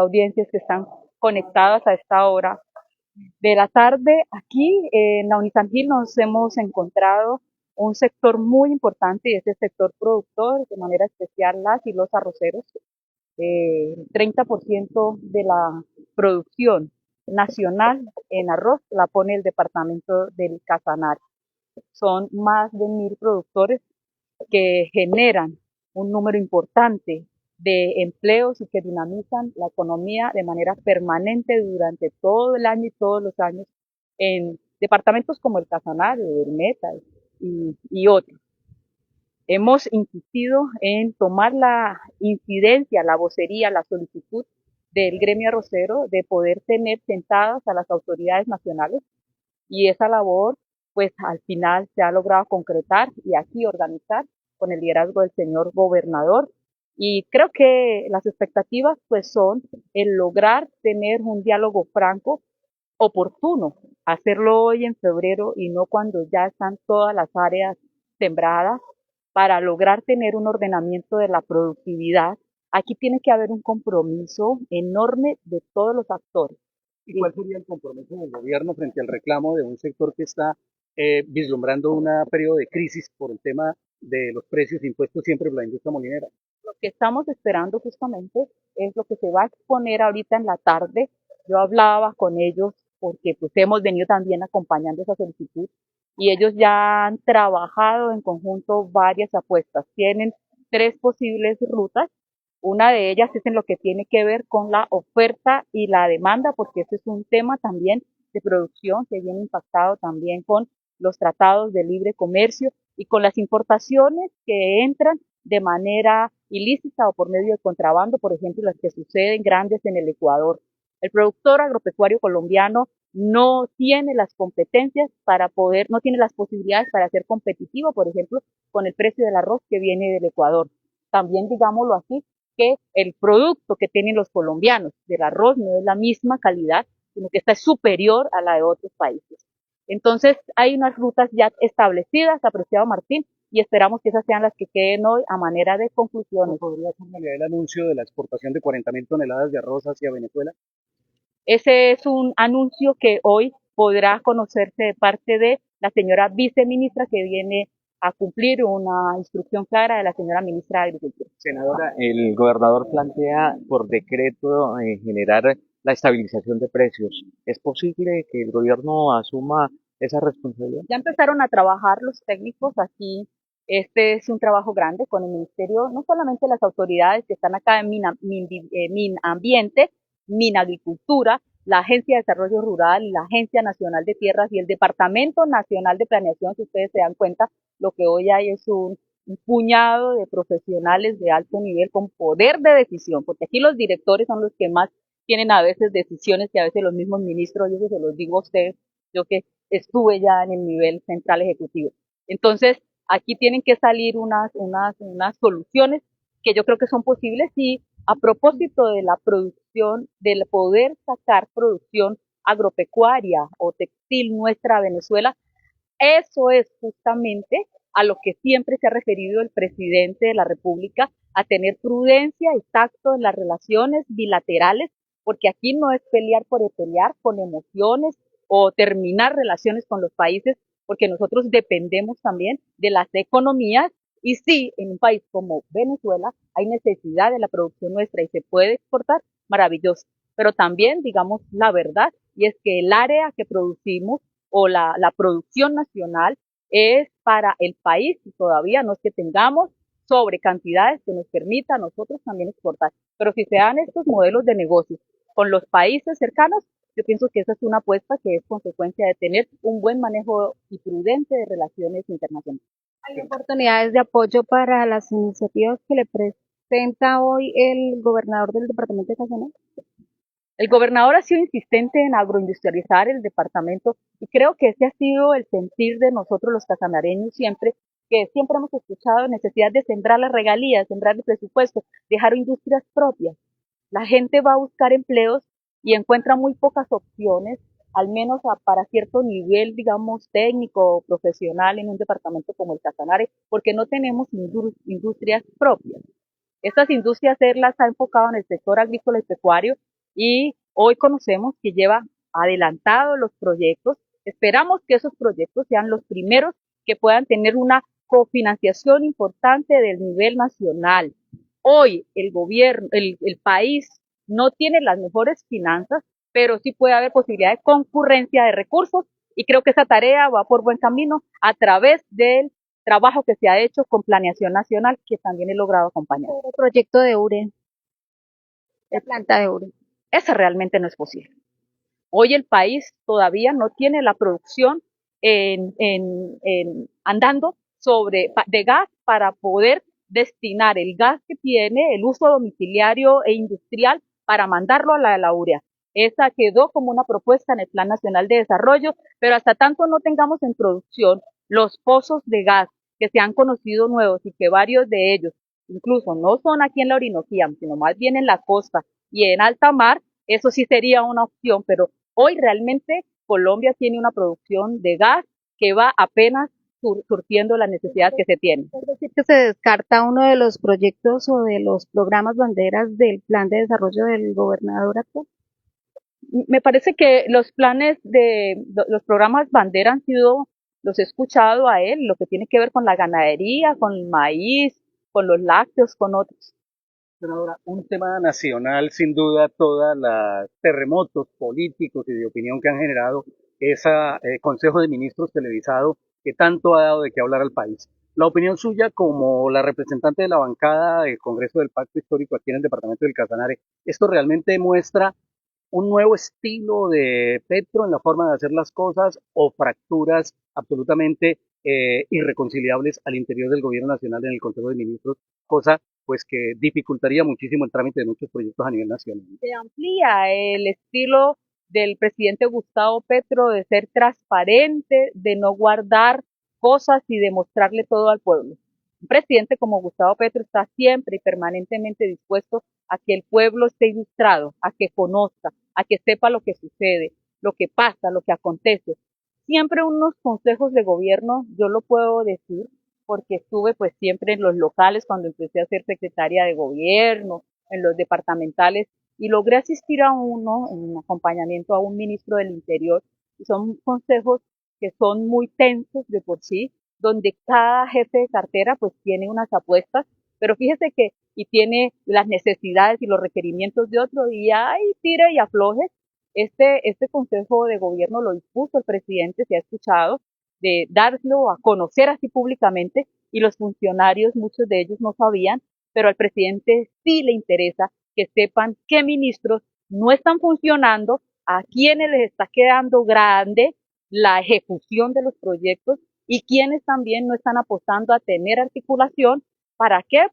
audiencias que están conectadas a esta hora de la tarde. Aquí en la Unisan nos hemos encontrado un sector muy importante y es el sector productor, de manera especial las y los arroceros. 30% de la producción nacional en arroz la pone el departamento del Casanare. Son más de 1000 productores que generan un número importante de empleos y que dinamizan la economía de manera permanente durante todo el año y todos los años en departamentos como el Casanare, el Meta y otros. Hemos insistido en tomar la incidencia, la vocería, la solicitud del gremio arrocero de poder tener sentadas a las autoridades nacionales y esa labor pues al final se ha logrado concretar y aquí organizar con el liderazgo del señor gobernador y creo que las expectativas pues son el lograr tener un diálogo franco, oportuno, hacerlo hoy en febrero y no cuando ya están todas las áreas sembradas para lograr tener un ordenamiento de la productividad. Aquí tiene que haber un compromiso enorme de todos los actores. ¿Y cuál sería el compromiso del gobierno frente al reclamo de un sector que está vislumbrando un periodo de crisis por el tema de los precios impuestos siempre por la industria molinera? Lo que estamos esperando justamente es lo que se va a exponer ahorita en la tarde. Yo hablaba con ellos porque pues hemos venido también acompañando esa solicitud y ellos ya han trabajado en conjunto varias apuestas. Tienen 3 posibles rutas. Una de ellas es en lo que tiene que ver con la oferta y la demanda, porque este es un tema también de producción que viene impactado también con los tratados de libre comercio y con las importaciones que entran de manera ilícita o por medio de contrabando, por ejemplo, las que suceden grandes en el Ecuador. El productor agropecuario colombiano no tiene las competencias para poder, no tiene las posibilidades para ser competitivo, por ejemplo, con el precio del arroz que viene del Ecuador. También, digámoslo así, que el producto que tienen los colombianos del arroz no es la misma calidad, sino que está superior a la de otros países. Entonces, hay unas rutas ya establecidas, apreciado Martín, y esperamos que esas sean las que queden hoy a manera de conclusiones. ¿Podría ser el anuncio de la exportación de 40.000 toneladas de arroz hacia Venezuela? Ese es un anuncio que hoy podrá conocerse de parte de la señora viceministra que viene a cumplir una instrucción clara de la señora ministra de Agricultura. Senadora, el gobernador plantea por decreto generar la estabilización de precios. ¿Es posible que el gobierno asuma esa responsabilidad? Ya empezaron a trabajar los técnicos aquí. Este es un trabajo grande con el ministerio, no solamente las autoridades que están acá en Minambiente, Minagricultura, la Agencia de Desarrollo Rural, la Agencia Nacional de Tierras y el Departamento Nacional de Planeación. Si ustedes se dan cuenta, lo que hoy hay es un puñado de profesionales de alto nivel con poder de decisión, porque aquí los directores son los que más tienen a veces decisiones que a veces los mismos ministros, yo se los digo a ustedes, yo que estuve ya en el nivel central ejecutivo. Entonces, aquí tienen que salir unas soluciones que yo creo que son posibles y a propósito de la producción, del poder sacar producción agropecuaria o textil nuestra a Venezuela, eso es justamente a lo que siempre se ha referido el presidente de la República, a tener prudencia y tacto en las relaciones bilaterales, porque aquí no es pelear por pelear con emociones o terminar relaciones con los países, porque nosotros dependemos también de las economías y sí, en un país como Venezuela hay necesidad de la producción nuestra y se puede exportar, maravilloso. Pero también, digamos, la verdad, y es que el área que producimos o la producción nacional es para el país y todavía no es que tengamos sobre cantidades que nos permita a nosotros también exportar. Pero si se dan estos modelos de negocio con los países cercanos, yo pienso que esa es una apuesta que es consecuencia de tener un buen manejo y prudente de relaciones internacionales. ¿Hay oportunidades de apoyo para las iniciativas que le presenta hoy el gobernador del departamento de Casanare? El gobernador ha sido insistente en agroindustrializar el departamento y creo que ese ha sido el sentir de nosotros los casanareños siempre, que siempre hemos escuchado necesidad de sembrar las regalías, sembrar el presupuesto, dejar industrias propias. La gente va a buscar empleos y encuentra muy pocas opciones, al menos para cierto nivel, digamos, técnico o profesional en un departamento como el Casanare, porque no tenemos industrias propias. Estas industrias él las ha enfocado en el sector agrícola y pecuario y hoy conocemos que lleva adelantados los proyectos. Esperamos que esos proyectos sean los primeros que puedan tener una cofinanciación importante del nivel nacional. Hoy el gobierno, el país no tiene las mejores finanzas, pero sí puede haber posibilidad de concurrencia de recursos y creo que esa tarea va por buen camino a través del trabajo que se ha hecho con Planeación Nacional, que también he logrado acompañar. El proyecto de URE, la planta de URE. Ese realmente no es posible. Hoy el país todavía no tiene la producción andando de gas para poder destinar el gas que tiene, el uso domiciliario e industrial, para mandarlo a la urea. Esa quedó como una propuesta en el Plan Nacional de Desarrollo, pero hasta tanto no tengamos en producción los pozos de gas que se han conocido nuevos y que varios de ellos incluso no son aquí en la Orinoquía, sino más bien en la costa y en alta mar, eso sí sería una opción, pero hoy realmente Colombia tiene una producción de gas que va apenas surtiendo la necesidad que se tiene. Es decir, que se descarta uno de los proyectos o de los programas banderas del plan de desarrollo del gobernador actual. Me parece que los los programas bandera han sido, los he escuchado a él, lo que tiene que ver con la ganadería, con el maíz, con los lácteos, con otros. Senadora, un tema nacional, sin duda, todos los terremotos políticos y de opinión que han generado ese Consejo de Ministros televisado que tanto ha dado de qué hablar al país. La opinión suya como la representante de la bancada del Congreso del Pacto Histórico aquí en el departamento del Casanare, ¿esto realmente muestra un nuevo estilo de Petro en la forma de hacer las cosas o fracturas absolutamente irreconciliables al interior del gobierno nacional en el Consejo de Ministros, cosa pues que dificultaría muchísimo el trámite de muchos proyectos a nivel nacional? Se amplía el estilo del presidente Gustavo Petro de ser transparente, de no guardar cosas y de mostrarle todo al pueblo. Un presidente como Gustavo Petro está siempre y permanentemente dispuesto a que el pueblo esté ilustrado, a que conozca, a que sepa lo que sucede, lo que pasa, lo que acontece. Siempre unos consejos de gobierno, yo lo puedo decir, porque estuve pues siempre en los locales cuando empecé a ser secretaria de gobierno, en los departamentales, y logré asistir a uno en acompañamiento a un ministro del Interior, y son consejos que son muy tensos de por sí, donde cada jefe de cartera pues tiene unas apuestas, pero fíjese que y tiene las necesidades y los requerimientos de otro, y hay tira y afloje. Este consejo de gobierno lo dispuso el presidente, se ha escuchado, de darlo a conocer así públicamente, y los funcionarios, muchos de ellos no sabían, pero al presidente sí le interesa que sepan qué ministros no están funcionando, a quienes les está quedando grande la ejecución de los proyectos y quienes también no están apostando a tener articulación. ¿Para qué?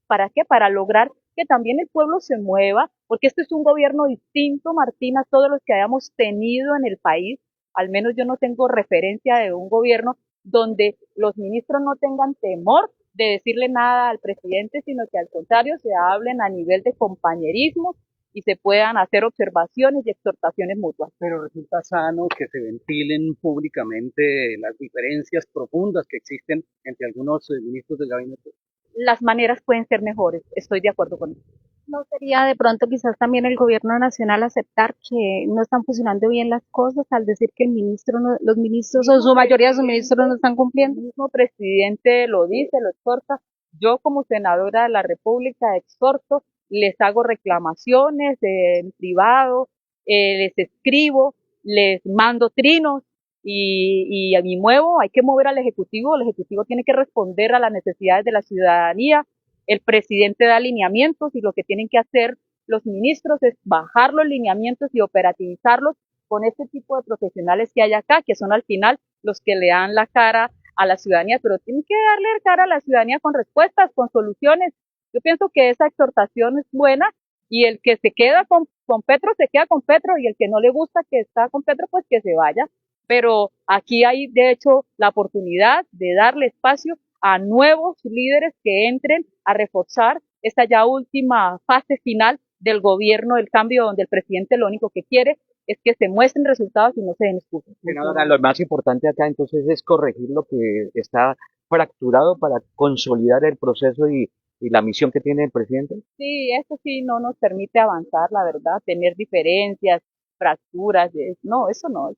¿Para qué? Para lograr que también el pueblo se mueva, porque este es un gobierno distinto, Martina, a todos los que hayamos tenido en el país. Al menos yo no tengo referencia de un gobierno donde los ministros no tengan temor de decirle nada al presidente, sino que al contrario se hablen a nivel de compañerismo y se puedan hacer observaciones y exhortaciones mutuas. Pero resulta sano que se ventilen públicamente las diferencias profundas que existen entre algunos ministros del gabinete. Las maneras pueden ser mejores, estoy de acuerdo con eso. ¿No sería de pronto quizás también el gobierno nacional aceptar que no están funcionando bien las cosas al decir que los ministros o su mayoría de sus ministros no están cumpliendo? El mismo presidente lo dice, lo exhorta. Yo como senadora de la República exhorto, les hago reclamaciones en privado, les escribo, les mando trinos y a mi muevo, hay que mover al Ejecutivo, el Ejecutivo tiene que responder a las necesidades de la ciudadanía, el presidente da lineamientos y lo que tienen que hacer los ministros es bajar los lineamientos y operativizarlos con este tipo de profesionales que hay acá, que son al final los que le dan la cara a la ciudadanía, pero tienen que darle cara a la ciudadanía con respuestas, con soluciones. Yo pienso que esa exhortación es buena y el que se queda con Petro se queda con Petro y el que no le gusta que está con Petro pues que se vaya. Pero aquí hay de hecho la oportunidad de darle espacio a nuevos líderes que entren a reforzar esta ya última fase final del gobierno del cambio, donde el presidente lo único que quiere es que se muestren resultados y no se den excusas. Senadora, lo más importante acá entonces es corregir lo que está fracturado para consolidar el proceso y y la misión que tiene el presidente? Sí, eso sí no nos permite avanzar, la verdad, tener diferencias, fracturas, no, eso no,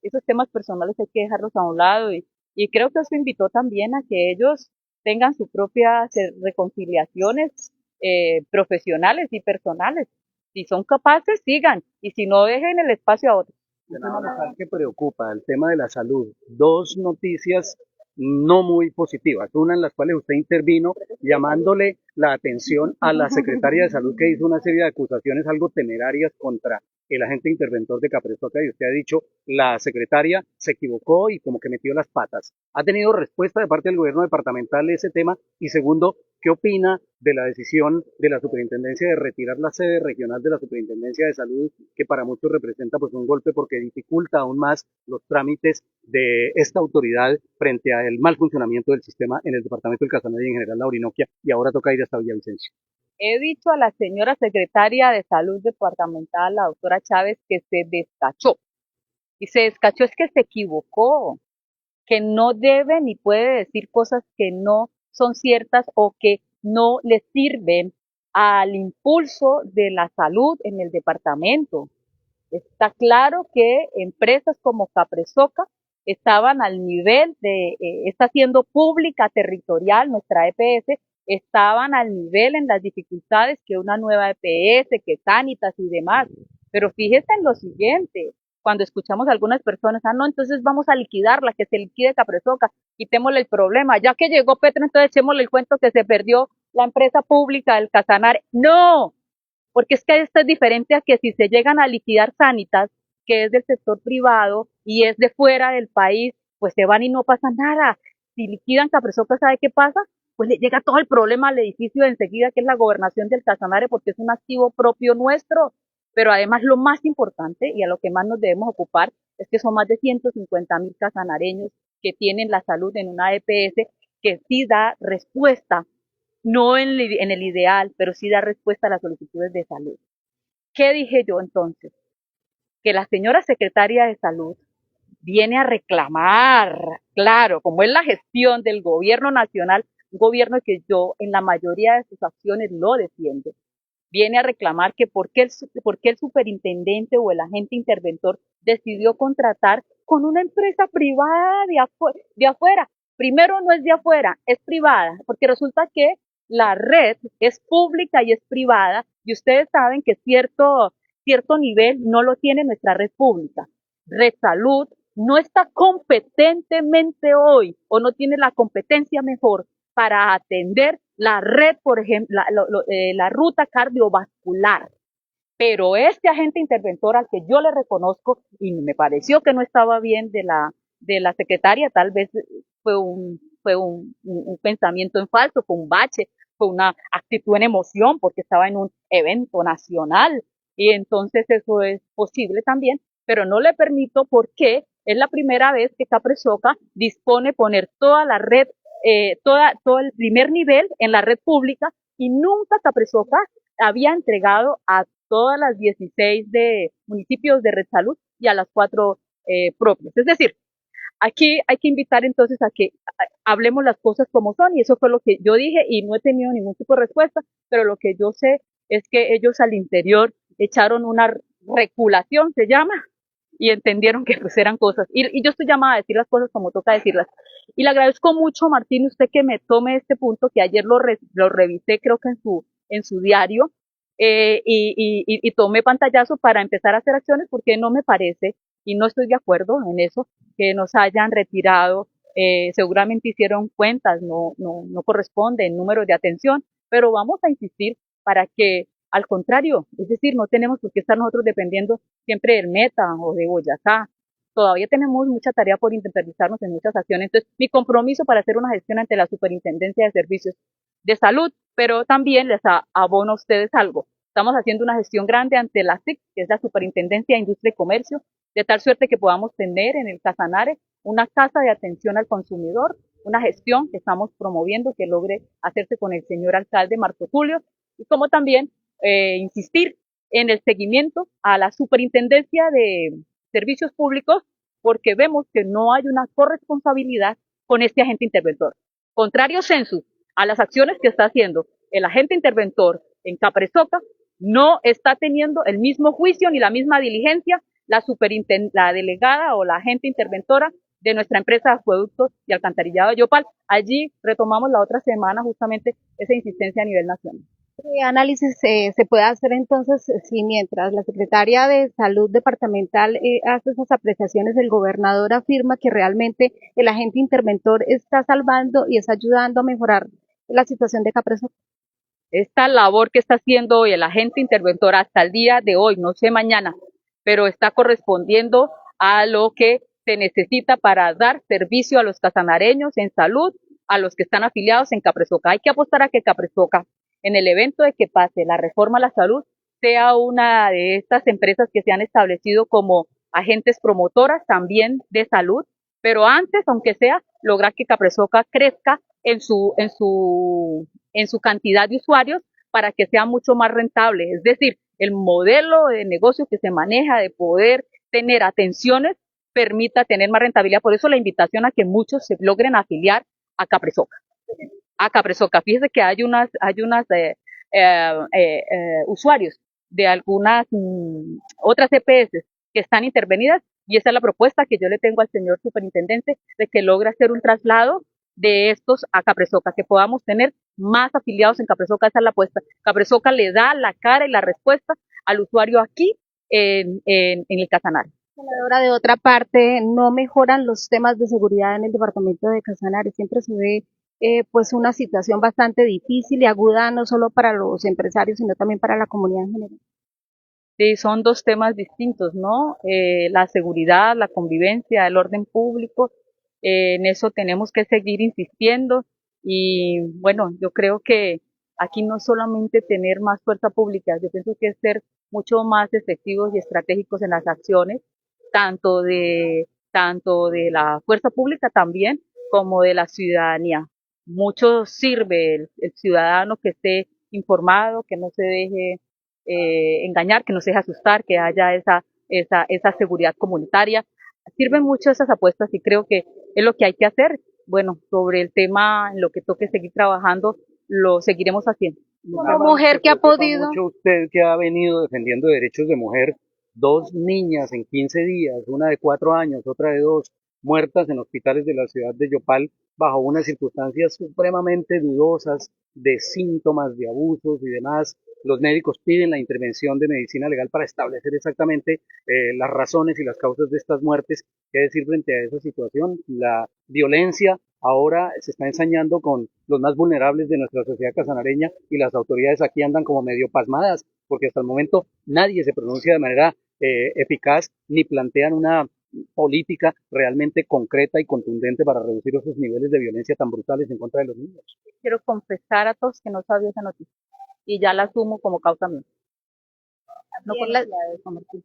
esos temas personales hay que dejarlos a un lado y creo que eso invitó también a que ellos tengan sus propias reconciliaciones profesionales y personales. Si son capaces, sigan, y si no, dejen el espacio a otros. Un tema local que preocupa, el tema de la salud. Dos noticias no muy positivas. Una en las cuales usted intervino llamándole la atención a la secretaria de salud que hizo una serie de acusaciones algo temerarias contra el agente interventor de Capresoca y usted ha dicho la secretaria se equivocó y como que metió las patas. ¿Ha tenido respuesta de parte del gobierno departamental ese tema? Y segundo, ¿qué opina de la decisión de la superintendencia de retirar la sede regional de la superintendencia de salud, que para muchos representa pues un golpe porque dificulta aún más los trámites de esta autoridad frente al mal funcionamiento del sistema en el departamento del Casanare y en general la Orinoquia, y ahora toca ir hasta Villavicencio? He dicho a la señora secretaria de salud departamental, la doctora Chávez, que se descachó. Y se descachó es que se equivocó, que no debe ni puede decir cosas que no son ciertas o que no le sirven al impulso de la salud en el departamento. Está claro que empresas como Capresoca estaban al nivel de, está siendo pública territorial, nuestra EPS, estaban al nivel en las dificultades que una nueva EPS, que Sanitas y demás. Pero fíjese en lo siguiente, cuando escuchamos a algunas personas, no, entonces vamos a liquidarla, que se liquide Capresoca, quitémosle el problema, ya que llegó Petro, entonces echémosle el cuento que se perdió la empresa pública del Casanare. No, porque es que esto es diferente a que si se llegan a liquidar Sanitas, que es del sector privado y es de fuera del país, pues se van y no pasa nada. Si liquidan Capresoca, ¿sabe qué pasa? Pues le llega todo el problema al edificio de enseguida, que es la gobernación del Casanare, porque es un activo propio nuestro. Pero además lo más importante y a lo que más nos debemos ocupar es que son más de 150.000 casanareños que tienen la salud en una EPS que sí da respuesta, no en el ideal, pero sí da respuesta a las solicitudes de salud. ¿Qué dije yo entonces? Que la señora secretaria de salud viene a reclamar, claro, como es la gestión del gobierno nacional, un gobierno que yo en la mayoría de sus acciones lo defiendo, viene a reclamar que por qué el superintendente o el agente interventor decidió contratar con una empresa privada de afuera. Primero no es de afuera, es privada, porque resulta que la red es pública y es privada, y ustedes saben que cierto nivel no lo tiene nuestra red pública. Red Salud no está competentemente hoy o no tiene la competencia mejor para atender la red, por ejemplo, la ruta cardiovascular. Pero este agente interventor al que yo le reconozco, y me pareció que no estaba bien de la secretaria, tal vez fue un pensamiento en falso, fue un bache, fue una actitud en emoción, porque estaba en un evento nacional, y entonces eso es posible también, pero no le permito porque es la primera vez que Capresoca dispone poner toda la red, todo el primer nivel en la red pública, y nunca Capresoca había entregado a todas las 16 de municipios de Red Salud y a las 4 propias. Es decir, aquí hay que invitar entonces a que hablemos las cosas como son, y eso fue lo que yo dije y no he tenido ningún tipo de respuesta, pero lo que yo sé es que ellos al interior echaron una reculación, se llama, y entendieron que pues eran cosas. Y yo estoy llamada a decir las cosas como toca decirlas. Y le agradezco mucho, Martín, usted que me tome este punto, que ayer lo revisé, creo que en su diario, y tomé pantallazo para empezar a hacer acciones, porque no me parece, y no estoy de acuerdo en eso, que nos hayan retirado. Seguramente hicieron cuentas, no corresponde el número de atención, pero vamos a insistir para que, al contrario, es decir, no tenemos por qué estar nosotros dependiendo siempre del Meta o de Boyacá. Todavía tenemos mucha tarea por internalizarnos en muchas acciones. Entonces, mi compromiso para hacer una gestión ante la Superintendencia de Servicios de Salud, pero también les abono a ustedes algo. Estamos haciendo una gestión grande ante la SIC, que es la Superintendencia de Industria y Comercio, de tal suerte que podamos tener en el Casanare una casa de atención al consumidor, una gestión que estamos promoviendo que logre hacerse con el señor alcalde Marco Tulio, y como también insistir en el seguimiento a la Superintendencia de Servicios Públicos, porque vemos que no hay una corresponsabilidad con este agente interventor. Contrario census a las acciones que está haciendo el agente interventor en Capresoca no está teniendo el mismo juicio ni la misma diligencia la delegada o la agente interventora de nuestra empresa de acueductos y alcantarillado de Yopal. Allí retomamos la otra semana justamente esa insistencia a nivel nacional. ¿Qué análisis se puede hacer entonces si mientras la secretaria de Salud departamental hace esas apreciaciones, el gobernador afirma que realmente el agente interventor está salvando y está ayudando a mejorar la situación de Capresoca? Esta labor que está haciendo hoy el agente interventor hasta el día de hoy, no sé mañana, pero está correspondiendo a lo que se necesita para dar servicio a los casanareños en salud, a los que están afiliados en Capresoca. Hay que apostar a que Capresoca, en el evento de que pase la reforma a la salud, sea una de estas empresas que se han establecido como agentes promotoras también de salud, pero antes, aunque sea, lograr que Capresoca crezca en su cantidad de usuarios para que sea mucho más rentable. Es decir, el modelo de negocio que se maneja de poder tener atenciones permita tener más rentabilidad. Por eso la invitación a que muchos se logren afiliar a Capresoca. A Capresoca. Fíjese que hay unas usuarios de algunas otras EPS que están intervenidas y esa es la propuesta que yo le tengo al señor superintendente de que logre hacer un traslado de estos a Capresoca, que podamos tener más afiliados en Capresoca. Esa es la apuesta. Capresoca le da la cara y la respuesta al usuario aquí en el Casanare. Ahora, de otra parte, no mejoran los temas de seguridad en el departamento de Casanare. Siempre se ve pues una situación bastante difícil y aguda, no solo para los empresarios, sino también para la comunidad en general. Sí, son dos temas distintos, ¿no? La seguridad, la convivencia, el orden público, en eso tenemos que seguir insistiendo y bueno, yo creo que aquí no solamente tener más fuerza pública, yo pienso que es ser mucho más efectivos y estratégicos en las acciones, tanto de la fuerza pública también como de la ciudadanía. Mucho sirve el ciudadano que esté informado, que no se deje engañar, que no se deje asustar, que haya esa seguridad comunitaria. Sirven mucho esas apuestas y creo que es lo que hay que hacer. Bueno, sobre el tema en lo que toque seguir trabajando, lo seguiremos haciendo. Como mujer que ha podido. Mucho usted que ha venido defendiendo derechos de mujer, 2 niñas en 15 días, una de 4 años, otra de 2, muertas en hospitales de la ciudad de Yopal bajo unas circunstancias supremamente dudosas de síntomas de abusos y demás. Los médicos piden la intervención de medicina legal para establecer exactamente las razones y las causas de estas muertes. ¿Qué decir frente a esa situación? La violencia ahora se está ensañando con los más vulnerables de nuestra sociedad casanareña y las autoridades aquí andan como medio pasmadas porque hasta el momento nadie se pronuncia de manera eficaz ni plantean una política realmente concreta y contundente para reducir esos niveles de violencia tan brutales en contra de los niños. Quiero confesar a todos que no sabía esa noticia y ya la asumo como causa mía. No por la de comercio.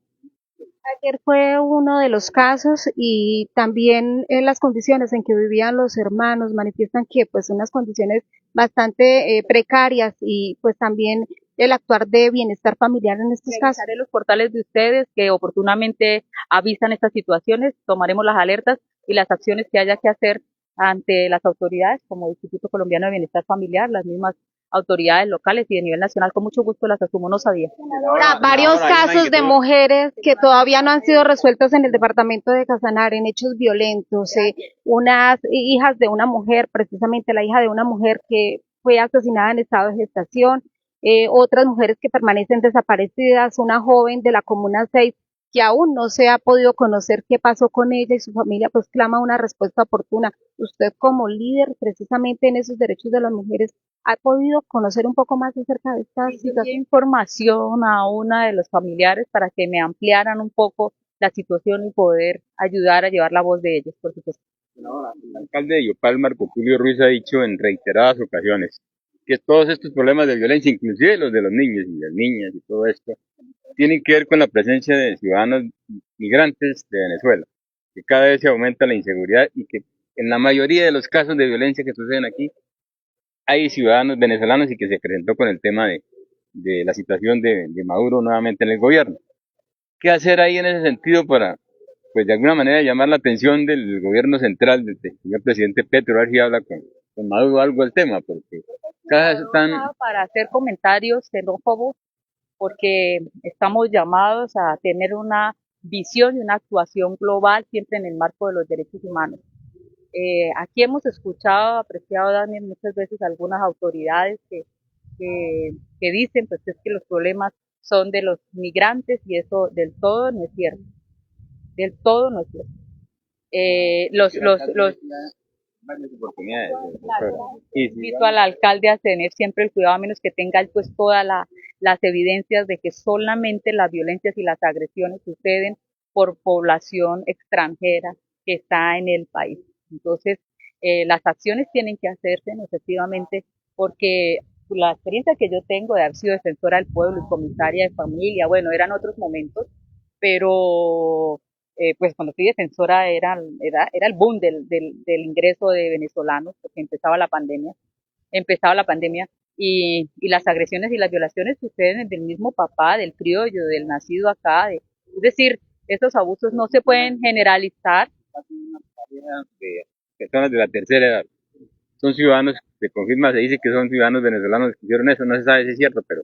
Ayer fue uno de los casos y también en las condiciones en que vivían los hermanos manifiestan que pues unas condiciones bastante precarias y pues también el actuar de bienestar familiar en estos casos. Revisaré los portales de ustedes que oportunamente avisan estas situaciones, tomaremos las alertas y las acciones que haya que hacer ante las autoridades como el Instituto Colombiano de Bienestar Familiar, las mismas autoridades locales y de nivel nacional, con mucho gusto las asumo, no sabía. Ahora, varios casos de mujeres que todavía no han sido resueltos en el departamento de Casanare, en hechos violentos, unas hijas de una mujer, precisamente la hija de una mujer que fue asesinada en estado de gestación, otras mujeres que permanecen desaparecidas, una joven de la Comuna 6 que aún no se ha podido conocer qué pasó con ella y su familia, pues clama una respuesta oportuna. Usted como líder precisamente en esos derechos de las mujeres, ¿ha podido conocer un poco más acerca de esta situación? Información a una de los familiares para que me ampliaran un poco la situación y poder ayudar a llevar la voz de ellos, por supuesto. El alcalde de Yopal, Marco Tulio Ruiz, ha dicho en reiteradas ocasiones que todos estos problemas de violencia, inclusive los de los niños y las niñas y todo esto, tienen que ver con la presencia de ciudadanos migrantes de Venezuela, que cada vez se aumenta la inseguridad y que en la mayoría de los casos de violencia que suceden aquí hay ciudadanos venezolanos y que se acrecentó con el tema de la situación de Maduro nuevamente en el gobierno. ¿Qué hacer ahí en ese sentido para, pues de alguna manera, llamar la atención del gobierno central, del señor presidente Petro, a ver si habla con Maduro algo del tema? Porque Cada vez están, Para hacer comentarios xenófobos porque estamos llamados a tener una visión y una actuación global siempre en el marco de los derechos humanos. Aquí hemos escuchado, apreciado, Daniel, muchas veces algunas autoridades que dicen pues es que los problemas son de los migrantes y eso del todo no es cierto, del todo no es cierto. Los varias oportunidades. invito al alcalde a tener siempre el cuidado, a menos que tenga pues todas las evidencias de que solamente las violencias y las agresiones suceden por población extranjera que está en el país. Entonces, las acciones tienen que hacerse efectivamente porque la experiencia que yo tengo de haber sido defensora del pueblo y comisaria de familia, bueno, eran otros momentos, pero pues cuando fui defensora era el boom del ingreso de venezolanos, porque empezaba la pandemia y las agresiones y las violaciones suceden del mismo papá, del criollo, del nacido acá, es decir, estos abusos no se pueden generalizar. De personas de la tercera edad. Son ciudadanos, se confirma, se dice que son ciudadanos venezolanos que hicieron eso, no se sabe si es cierto, pero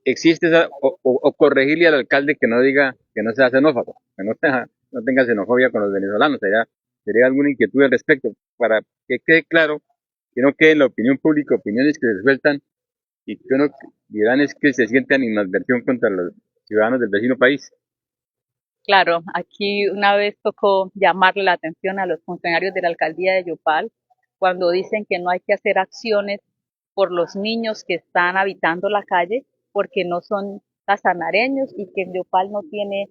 existe esa, o corregirle al alcalde que no diga, que no sea xenófobo, que no tenga xenofobia con los venezolanos, sería alguna inquietud al respecto, para que quede claro, que no quede en la opinión pública opiniones que se sueltan y que uno dirán es que se sienten animadversión contra los ciudadanos del vecino país. Claro, aquí una vez tocó llamarle la atención a los funcionarios de la alcaldía de Yopal cuando dicen que no hay que hacer acciones por los niños que están habitando la calle porque no son casanareños y que Yopal no tiene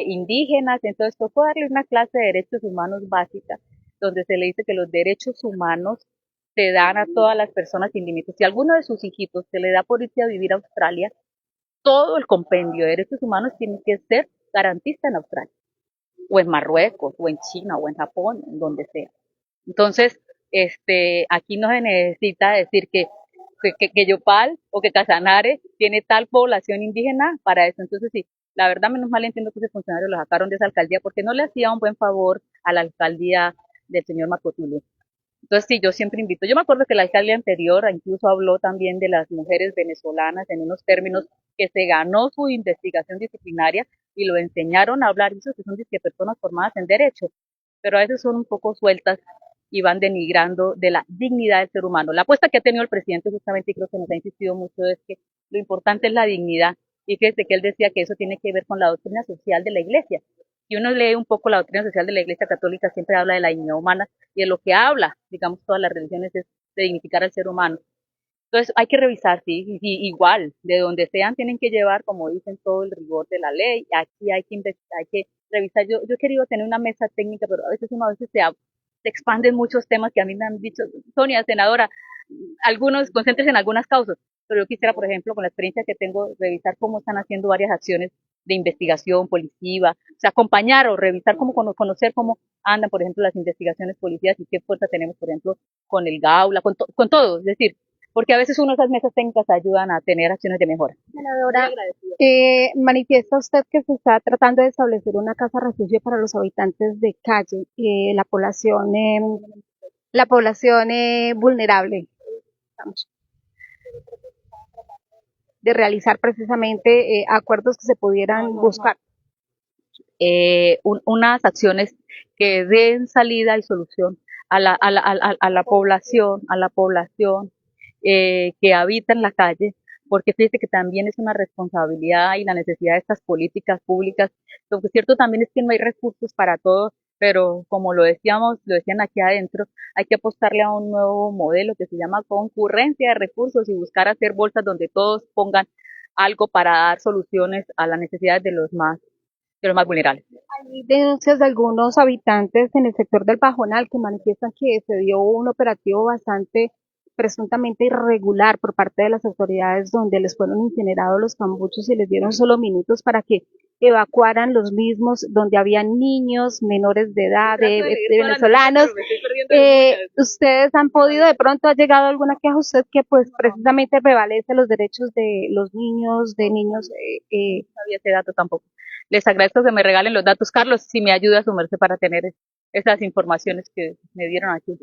indígenas. Entonces tocó darle una clase de derechos humanos básica donde se le dice que los derechos humanos se dan a todas las personas sin límites. Si a alguno de sus hijitos se le da por irse a vivir a Australia, todo el compendio de derechos humanos tiene que ser garantista en Australia, o en Marruecos, o en China, o en Japón, en donde sea. Entonces, aquí no se necesita decir que Yopal o que Casanare tiene tal población indígena para eso. Entonces, sí, la verdad, menos mal entiendo que ese funcionario lo sacaron de esa alcaldía porque no le hacía un buen favor a la alcaldía del señor Marco Tulio. Entonces, sí, yo siempre invito. Yo me acuerdo que la alcaldía anterior incluso habló también de las mujeres venezolanas en unos términos que se ganó su investigación disciplinaria y lo enseñaron a hablar, eso que son personas formadas en derecho, pero a veces son un poco sueltas y van denigrando de la dignidad del ser humano. La apuesta que ha tenido el presidente justamente, y creo que nos ha insistido mucho, es que lo importante es la dignidad, y fíjese que él decía que eso tiene que ver con la doctrina social de la iglesia. Si uno lee un poco la doctrina social de la iglesia católica, siempre habla de la dignidad humana, y de lo que habla, digamos, todas las religiones es de dignificar al ser humano. Entonces hay que revisar, sí, y igual, de donde sean tienen que llevar, como dicen, todo el rigor de la ley. Aquí hay que investigar, hay que revisar. Yo he querido tener una mesa técnica, pero a veces se expanden muchos temas que a mí me han dicho, Sonia, senadora, algunos, concéntrese en algunas causas, pero yo quisiera, por ejemplo, con la experiencia que tengo, revisar cómo están haciendo varias acciones de investigación policía, o sea, acompañar o revisar cómo conocer cómo andan, por ejemplo, las investigaciones policíacas y qué fuerza tenemos, por ejemplo, con el Gaula, con todo, es decir, porque a veces esas mesas técnicas ayudan a tener acciones de mejora. Senadora, manifiesta usted que se está tratando de establecer una casa refugio para los habitantes de calle, la población vulnerable, vamos, de realizar precisamente acuerdos que se pudieran buscar. Unas acciones que den salida y solución a la población que habita en la calle, porque fíjate que también es una responsabilidad y la necesidad de estas políticas públicas. Lo que es cierto también es que no hay recursos para todo, pero como lo decían aquí adentro, hay que apostarle a un nuevo modelo que se llama concurrencia de recursos y buscar hacer bolsas donde todos pongan algo para dar soluciones a las necesidades de los más vulnerables. Hay denuncias de algunos habitantes en el sector del Pajonal que manifiestan que se dio un operativo bastante presuntamente irregular por parte de las autoridades donde les fueron incinerados los cambuchos y les dieron solo minutos para que evacuaran los mismos, donde habían niños menores de edad, de venezolanos. ¿Ustedes han podido, de pronto ha llegado alguna queja a usted que pues precisamente prevalece los derechos de los niños, No sabía ese dato tampoco. Les agradezco que me regalen los datos. Carlos, si me ayuda a sumarse para tener esas informaciones que me dieron aquí.